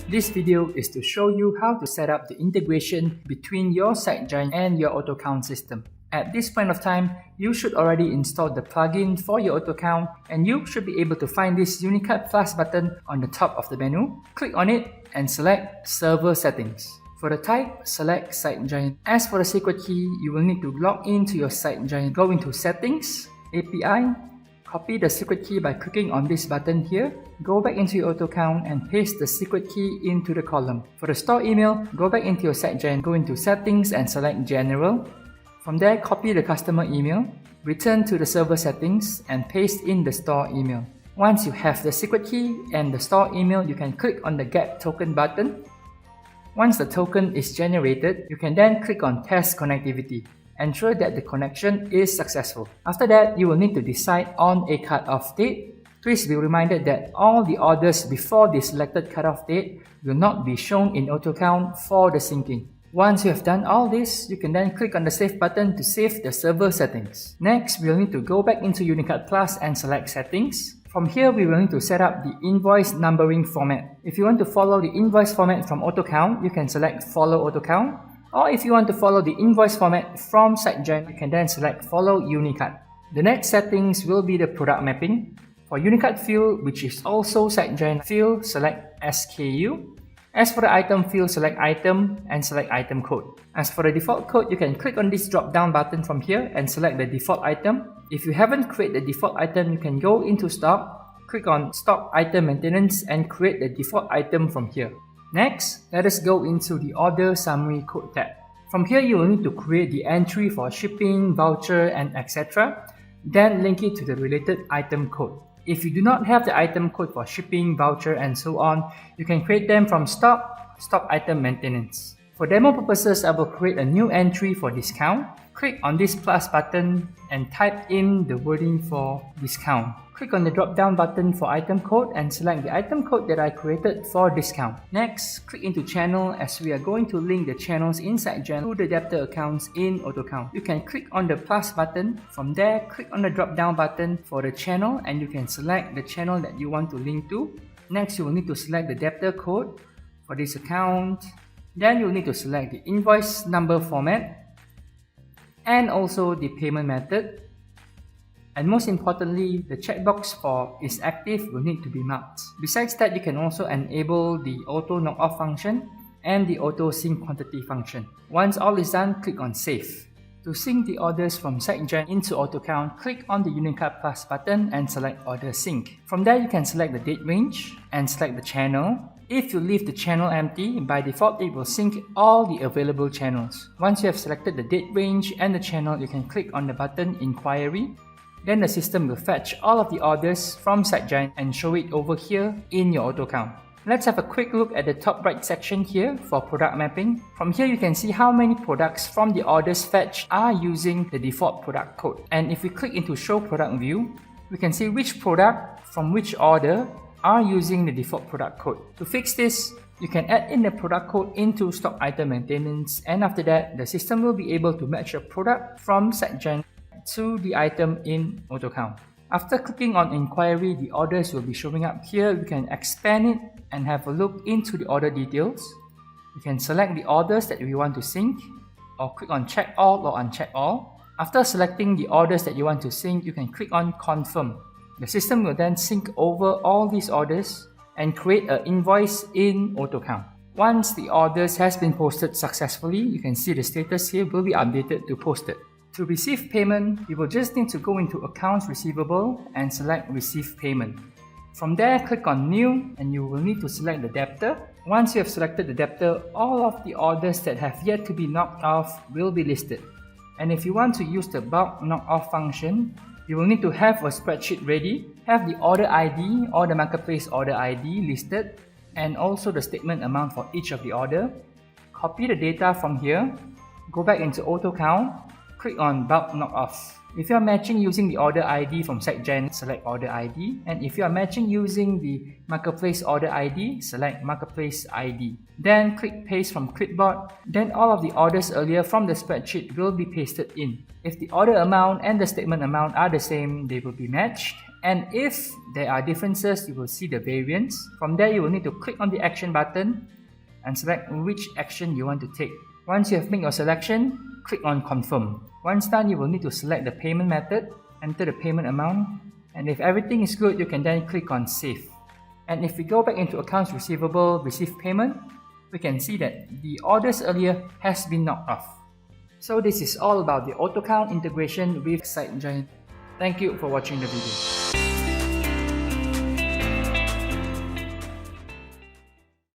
This video is to show you how to set up the integration between your SiteGiant and your AutoCount system. At this point of time, you should already install the plugin for your AutoCount and you should be able to find this Unicard Plus button on the top of the menu. Click on it and select Server Settings. For the type, select SiteGiant. As for the secret key, you will need to log into your SiteGiant. Go into Settings, API, copy the secret key by clicking on this button here. Go back into your AutoCount and paste the secret key into the column. For the store email, go back into your SiteGiant, go into Settings and select General. From there, copy the customer email, return to the server settings and paste in the store email. Once you have the secret key and the store email, you can click on the Get Token button. Once the token is generated, you can then click on Test Connectivity. Ensure that the connection is successful. After that, you will need to decide on a cutoff date. Please be reminded that all the orders before the selected cutoff date will not be shown in AutoCount for the syncing. Once you have done all this, you can then click on the Save button to save the server settings. Next, we will need to go back into Unicard Plus and select Settings. From here, we will need to set up the invoice numbering format. If you want to follow the invoice format from AutoCount, you can select Follow AutoCount. Or if you want to follow the invoice format from SiteGiant, you can then select Follow Unicard. The next settings will be the product mapping. For Unicard field, which is also SiteGiant field, select SKU. As for the item field, select Item and select Item Code. As for the default code, you can click on this drop down button from here and select the default item. If you haven't created the default item, you can go into Stock, click on Stock Item Maintenance and create the default item from here. Next, let us go into the Order Summary Code tab. From here, you will need to create the entry for shipping, voucher, and etc. Then link it to the related item code. If you do not have the item code for shipping, voucher, and so on, you can create them from Stock Item Maintenance. For demo purposes, I will create a new entry for discount. Click on this plus button and type in the wording for discount. Click on the drop-down button for item code and select the item code that I created for discount. Next, click into channel as we are going to link the channels in SiteGiant to the debtor accounts in AutoCount. You can click on the plus button. From there, click on the drop-down button for the channel and you can select the channel that you want to link to. Next, you will need to select the debtor code for this account. Then you will need to select the invoice number format and also the payment method. And most importantly, the checkbox for is active will need to be marked. Besides that, you can also enable the auto knock-off function and the auto sync quantity function. Once all is done, click on Save. To sync the orders from SiteGiant into AutoCount, click on the Unicard Plus button and select Order Sync. From there, you can select the date range and select the channel. If you leave the channel empty, by default it will sync all the available channels. Once you have selected the date range and the channel, you can click on the button Inquiry. Then the system will fetch all of the orders from SiteGiant and show it over here in your AutoCount. Let's have a quick look at the top right section here for product mapping. From here you can see how many products from the orders fetched are using the default product code. And if we click into Show Product View, we can see which product from which order are using the default product code. To fix this, you can add in the product code into Stock Item Maintenance, and after that, the system will be able to match a product from SiteGiant to the item in AutoCount. After clicking on Inquiry, the orders will be showing up here. We can expand it and have a look into the order details. You can select the orders that we want to sync or click on Check All or Uncheck All. After selecting the orders that you want to sync, you can click on Confirm. The system will then sync over all these orders and create an invoice in AutoCount. Once the orders has been posted successfully, you can see the status here will be updated to Posted. To receive payment, you will just need to go into Accounts Receivable and select Receive Payment. From there, click on New and you will need to select the debtor. Once you have selected the debtor, all of the orders that have yet to be knocked off will be listed. And if you want to use the bulk knock-off function, you will need to have a spreadsheet ready, have the order ID or the marketplace order ID listed, and also the statement amount for each of the order. Copy the data from here, go back into AutoCount, click on Bulk Knock-Off. If you are matching using the order ID from SiteGiant, select order ID. And if you are matching using the marketplace order ID, select marketplace ID. Then click Paste from Clipboard. Then all of the orders earlier from the spreadsheet will be pasted in. If the order amount and the statement amount are the same, they will be matched. And if there are differences, you will see the variance. From there, you will need to click on the action button and select which action you want to take. Once you have made your selection, click on confirm. Once done, you will need to select the payment method, enter the payment amount, and if everything is good, you can then click on save. And if we go back into accounts receivable, receive payment, we can see that the orders earlier has been knocked off. So this is all about the AutoCount integration with SiteGiant. Thank you for watching the video.